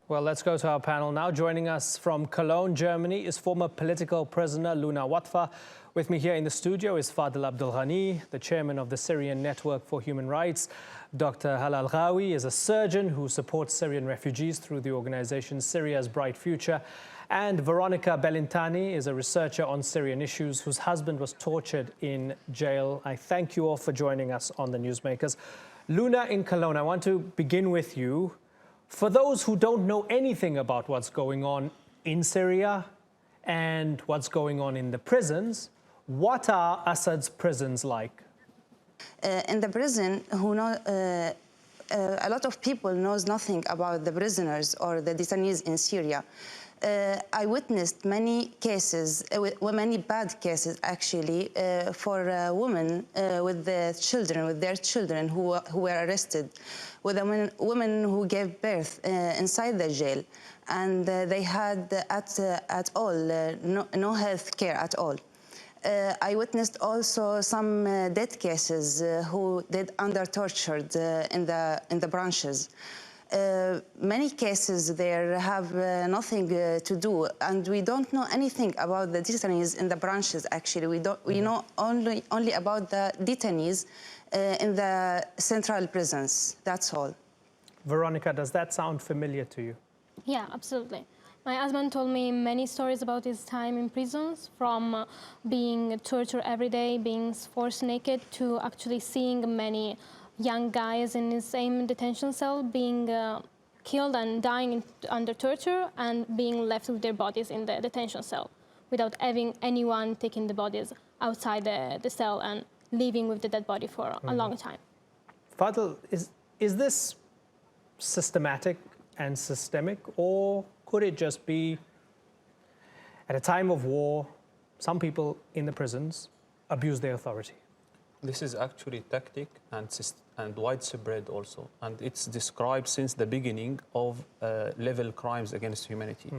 Well, let's go to our panel now. Joining us from Cologne, Germany, is former political prisoner Luna Watfa. With me here in the studio is Fadel Abdul Ghany, the chairman of the Syrian Network for Human Rights. Dr. Hala Alghawi is a surgeon who supports Syrian refugees through the organization Syria's Bright Future. And Veronica Bellintani is a researcher on Syrian issues whose husband was tortured in jail. I thank you all for joining us on the Newsmakers. Luna in Cologne, I want to begin with you. For those who don't know anything about what's going on in Syria and what's going on in the prisons, what are Assad's prisons like? In the prison, a lot of people knows nothing about the prisoners or the detainees in Syria. I witnessed many cases, many bad cases actually, for women with their children who were arrested, with women who gave birth inside the jail, and they had at all no health care at all. I witnessed also some death cases who did under tortured in the branches. Many cases there have nothing to do, and we don't know anything about the detainees in the branches. Actually, we know only about the detainees in the central prisons. That's all. Veronica, does that sound familiar to you? Yeah, absolutely. My husband told me many stories about his time in prisons, from being tortured every day, being forced naked, to actually seeing many young guys in the same detention cell being killed and dying under torture, and being left with their bodies in the detention cell without having anyone taking the bodies outside the cell and living with the dead body for a long time. Fadel, is this systematic and systemic, or could it just be, at a time of war, some people in the prisons abuse their authority? This is actually tactic and widespread also, and it's described since the beginning of level crimes against humanity.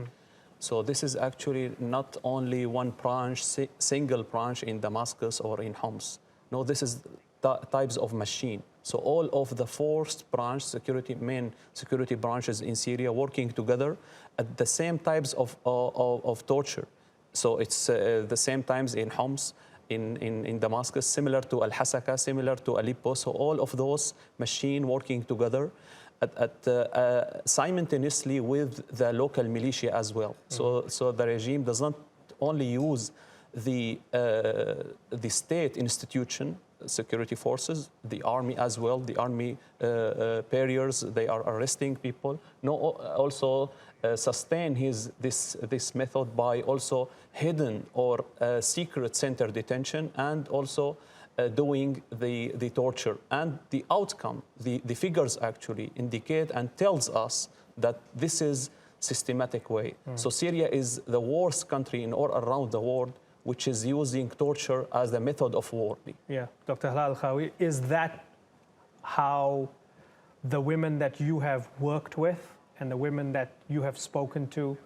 So this is actually not only one branch, single branch in Damascus or in Homs. No, this is types of machine. So all of the forced branch main security branches in Syria working together at the same types of torture. So it's the same times in Homs, in Damascus, similar to Al-Hasaka, similar to Aleppo. So all of those machines working together simultaneously with the local militia as well. So the regime does not only use the state institution, security forces, the army as well, the army barriers, they are arresting people. No, also sustain this method by also hidden or secret center detention, and also doing the torture. And the outcome, the figures actually indicate and tells us that this is systematic way. So Syria is the worst country in all around the world which is using torture as the method of war. Yeah, Dr. Hala Alghawi, is that how the women that you have worked with and the women that you have spoken to,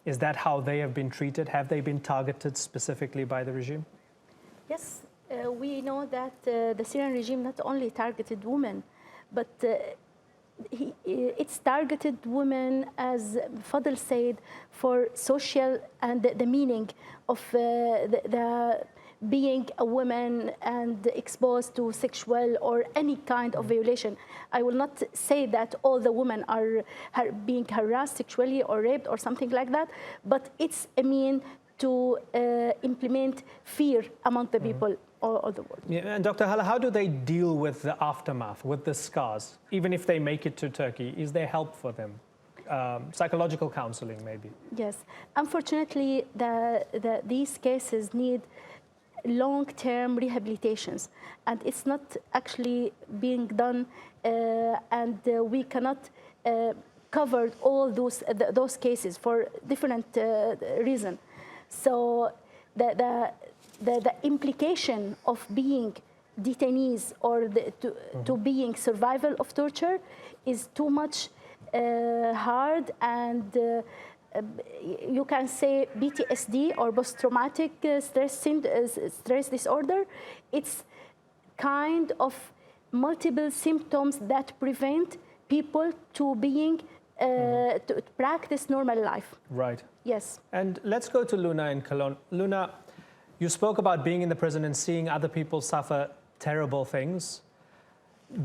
is that how they have been treated? Have they been targeted specifically by the regime? Yes, we know that the Syrian regime not only targeted women, but it's targeted women, as Fadel said, for social and the meaning of the being a woman and exposed to sexual or any kind of violation. I will not say that all the women are being harassed sexually or raped or something like that, but it's a mean to implement fear among the people all the world. Yeah, and Dr. Hala, how do they deal with the aftermath, with the scars? Even if they make it to Turkey, is there help for them? Psychological counseling, maybe? Yes. Unfortunately, these cases need long-term rehabilitations, and it's not actually being done, and we cannot cover all those cases for different reasons. So the implication of being detainees or to being survival of torture is too much hard, and you can say PTSD or post-traumatic stress disorder. It's kind of multiple symptoms that prevent people to being to practice normal life. Right. Yes. And let's go to Luna in Cologne. Luna, you spoke about being in the prison and seeing other people suffer terrible things.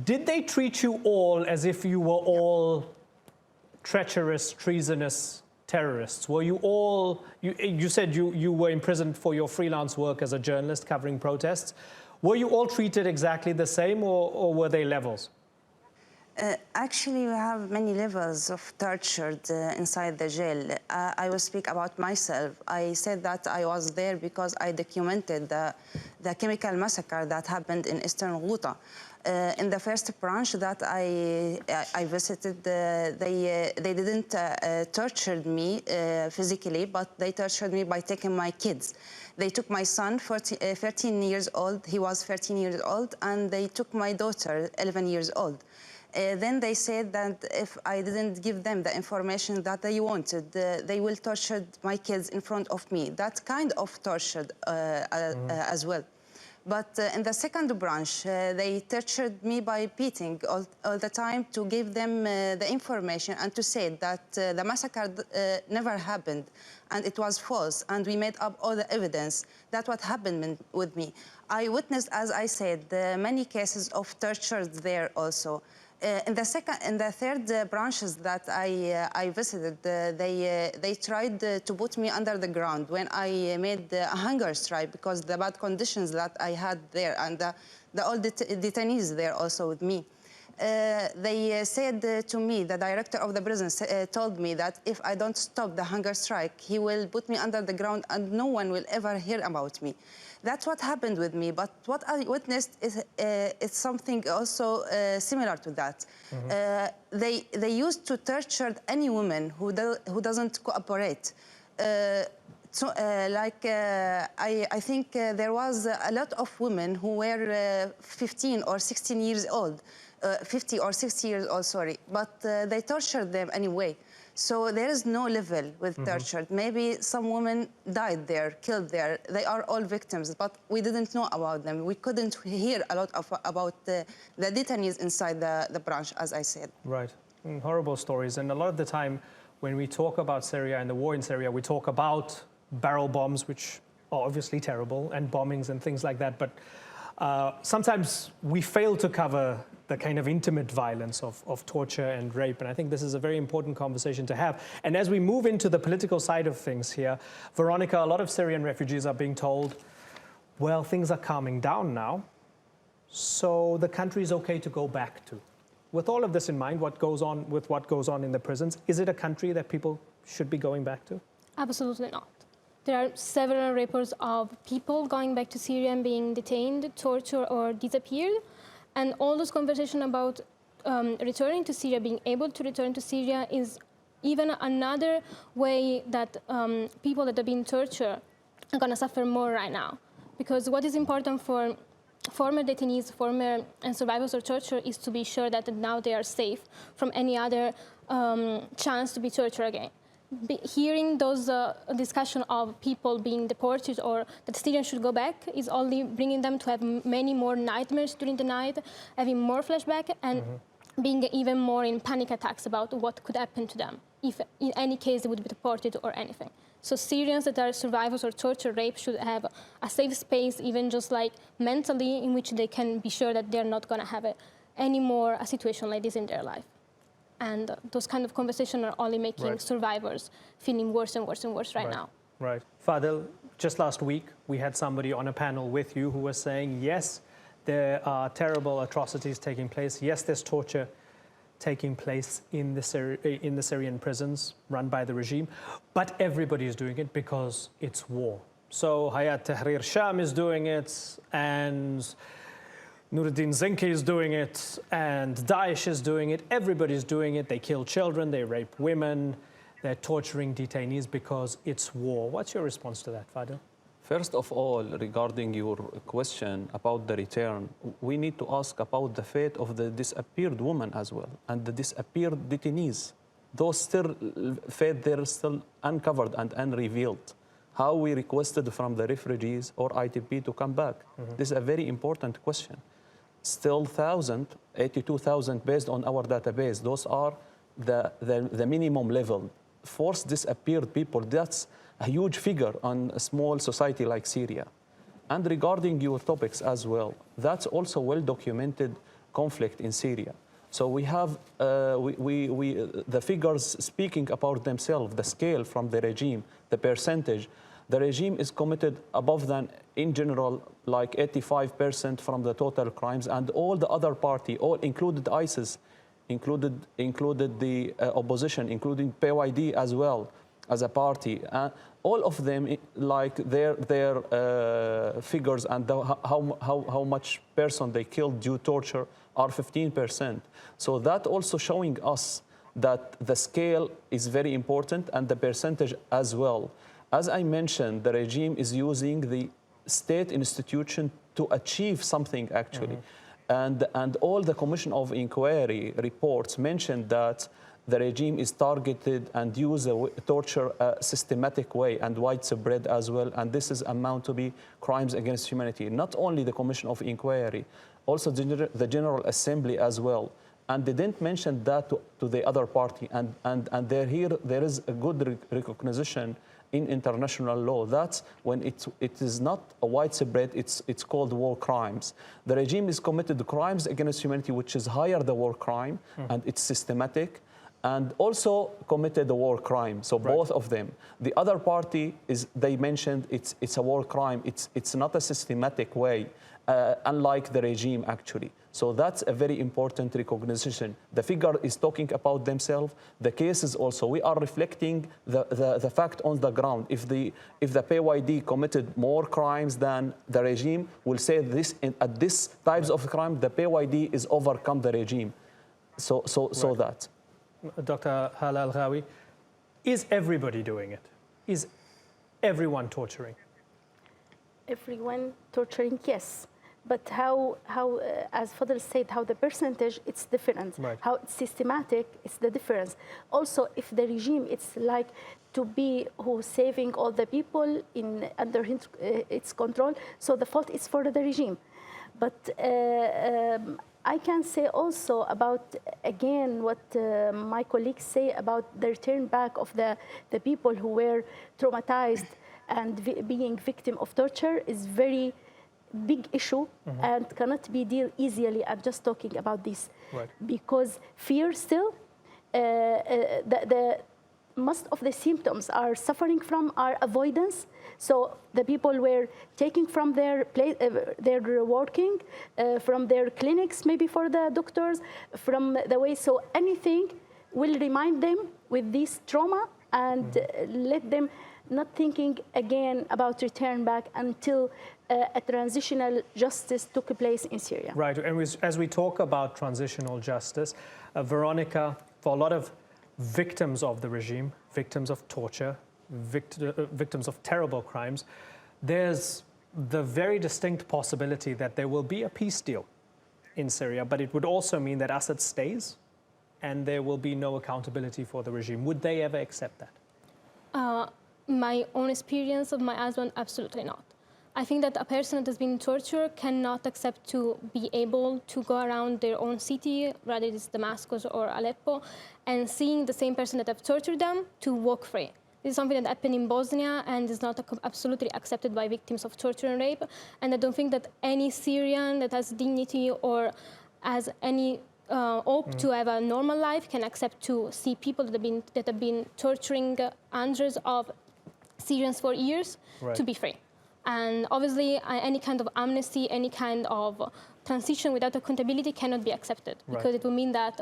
Did they treat you all as if you were all treacherous, treasonous terrorists? Were you all, you said you were imprisoned for your freelance work as a journalist covering protests. Were you all treated exactly the same, or were they levels? Actually, we have many levels of torture inside the jail. I will speak about myself. I said that I was there because I documented the chemical massacre that happened in Eastern Ghouta. In the first branch that I visited, they didn't torture me physically, but they tortured me by taking my kids. They took my son, 13 years old. He was 13 years old, and they took my daughter, 11 years old. Then they said that if I didn't give them the information that they wanted, they will torture my kids in front of me. That kind of torture as well. But in the second branch, they tortured me by beating all the time to give them the information and to say that the massacre never happened and it was false, and we made up all the evidence. That's what happened with me. I witnessed, as I said, many cases of torture there also. In the third branches that I visited, they tried to put me under the ground when I made a hunger strike because the bad conditions that I had there and the old detainees there also with me. They said to me, the director of the prison told me that if I don't stop the hunger strike, he will put me under the ground and no one will ever hear about me. That's what happened with me, but what I witnessed is something also similar to that. They used to torture any woman who doesn't cooperate. I think there was a lot of women who were 15 or 16 years old, 50 or 60 years old, sorry, but they tortured them anyway. So there is no level with torture. Maybe some women died there, killed there. They are all victims, but we didn't know about them. We couldn't hear a lot about the detainees inside the branch, as I said. Right. Horrible stories. And a lot of the time, when we talk about Syria and the war in Syria, we talk about barrel bombs, which are obviously terrible, and bombings and things like that. But sometimes we fail to cover the kind of intimate violence of torture and rape. And I think this is a very important conversation to have. And as we move into the political side of things here, Veronica, a lot of Syrian refugees are being told, well, things are calming down now, so the country is okay to go back to. With all of this in mind, what goes on in the prisons, is it a country that people should be going back to? Absolutely not. There are several reports of people going back to Syria and being detained, tortured, or disappeared. And all those conversations about returning to Syria, being able to return to Syria, is even another way that people that have been tortured are going to suffer more right now. Because what is important for former detainees, and survivors of torture is to be sure that now they are safe from any other chance to be tortured again. Hearing those discussion of people being deported or that Syrians should go back is only bringing them to have many more nightmares during the night, having more flashbacks, and being even more in panic attacks about what could happen to them if in any case they would be deported or anything. So Syrians that are survivors of torture, rape should have a safe space, even just like mentally, in which they can be sure that they're not going to have any more a situation like this in their life. And those kind of conversations are only making survivors feeling worse and worse and worse right now. Right. Fadel, just last week, we had somebody on a panel with you who was saying, yes, there are terrible atrocities taking place. Yes, there's torture taking place in the Syrian prisons run by the regime, but everybody is doing it because it's war. So Hayat Tahrir Sham is doing it, and Nuruddin Zinki is doing it, and Daesh is doing it. Everybody's doing it. They kill children, they rape women, they're torturing detainees because it's war. What's your response to that, Fadel? First of all, regarding your question about the return, we need to ask about the fate of the disappeared woman as well, and the disappeared detainees. Those still fate, they're still uncovered and unrevealed. How we requested from the refugees or ITP to come back. This is a very important question. Still 82,000 based on our database. Those are the minimum level, forced disappeared people, that's a huge figure on a small society like Syria. And regarding your topics as well, that's also well-documented conflict in Syria. So we have the figures speaking about themselves, the scale from the regime, the percentage. The regime is committed above than, in general, like 85% from the total crimes, and all the other party, all included ISIS, included the opposition, including PYD as well as a party. All of them, like their figures and how much person they killed due torture are 15%. So that also showing us that the scale is very important and the percentage as well. As I mentioned, the regime is using the state institution to achieve something actually. And all the Commission of Inquiry reports mentioned that the regime is targeted and use torture a systematic way and widespread as well. And this is amount to be crimes against humanity. Not only the Commission of Inquiry, also the General Assembly as well. And they didn't mention that to the other party. And there is a good recognition in international law. That's when it is not a widespread, it's called war crimes. The regime is committed crimes against humanity, which is higher the war crime, and it's systematic, and also committed a war crime. So both of them. The other party is, they mentioned it's a war crime. It's not a systematic way, unlike the regime actually. So that's a very important recognition. The figure is talking about themselves. The cases also, we are reflecting the fact on the ground. If the PYD committed more crimes than the regime, we'll say this at this types of crime, the PYD is overcome the regime. So that. Dr. Hala Alghawi, is everybody doing it? Is everyone torturing? Everyone torturing, yes. But how as Fadel said, how the percentage, it's different. Right. How it's systematic, it's the difference. Also, if the regime, it's like to be who's saving all the people under its control, so the fault is for the regime. But I can say also about, again, what my colleagues say about the return back of the people who were traumatized and being victim of torture is very big issue and cannot be dealt easily at just talking about this. Right. Because fear still, most of the symptoms are suffering from are avoidance. So the people were taking from their place, their working, from their clinics, maybe for the doctors, from the way. So anything will remind them with this trauma and let them not thinking again about return back until a transitional justice took place in Syria. Right, and as we talk about transitional justice, Veronica, for a lot of victims of the regime, victims of torture, victims of terrible crimes, there's the very distinct possibility that there will be a peace deal in Syria, but it would also mean that Assad stays and there will be no accountability for the regime. Would they ever accept that? My own experience of my husband, absolutely not. I think that a person that has been tortured cannot accept to be able to go around their own city, whether it is Damascus or Aleppo, and seeing the same person that have tortured them to walk free. This is something that happened in Bosnia and is not absolutely accepted by victims of torture and rape. And I don't think that any Syrian that has dignity or has any hope to have a normal life can accept to see people that have been torturing hundreds of Syrians for years to be free. And obviously, any kind of amnesty, any kind of transition without accountability cannot be accepted, because it will mean that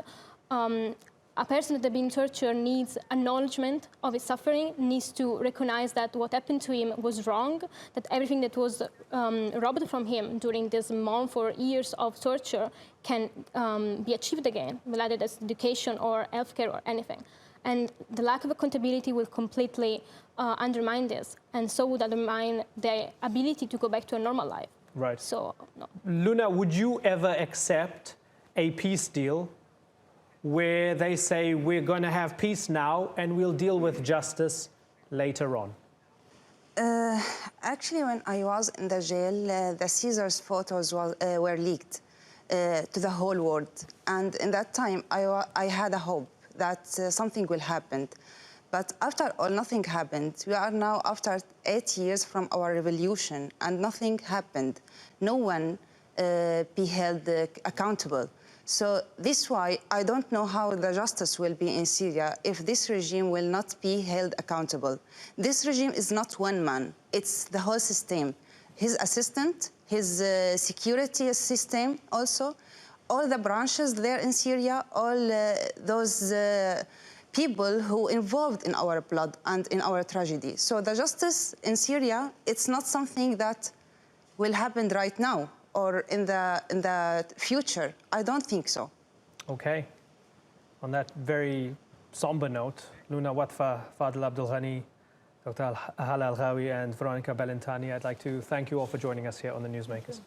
a person that has been tortured needs acknowledgement of his suffering, needs to recognize that what happened to him was wrong, that everything that was robbed from him during this month or years of torture can be achieved again, whether it's education or healthcare or anything. And the lack of accountability will completely undermine this, and so would undermine their ability to go back to a normal life. Right. So, no. Luna, would you ever accept a peace deal where they say we're going to have peace now and we'll deal with justice later on? Actually, when I was in the jail, the Caesar's photos were leaked to the whole world. And in that time, I had a hope that something will happen. But after all, nothing happened. We are now after 8 years from our revolution, and nothing happened. No one be held accountable. So this is why I don't know how the justice will be in Syria if this regime will not be held accountable. This regime is not one man, it's the whole system. His assistant, his security system also, all the branches there in Syria, all those people who involved in our blood and in our tragedy. So the justice in Syria, it's not something that will happen right now or in the future. I don't think so. Okay. On that very somber note, Luna Watfa, Fadel Abdul Ghany, Dr. Hala Alghawi and Veronica Bellintani, I'd like to thank you all for joining us here on the Newsmakers.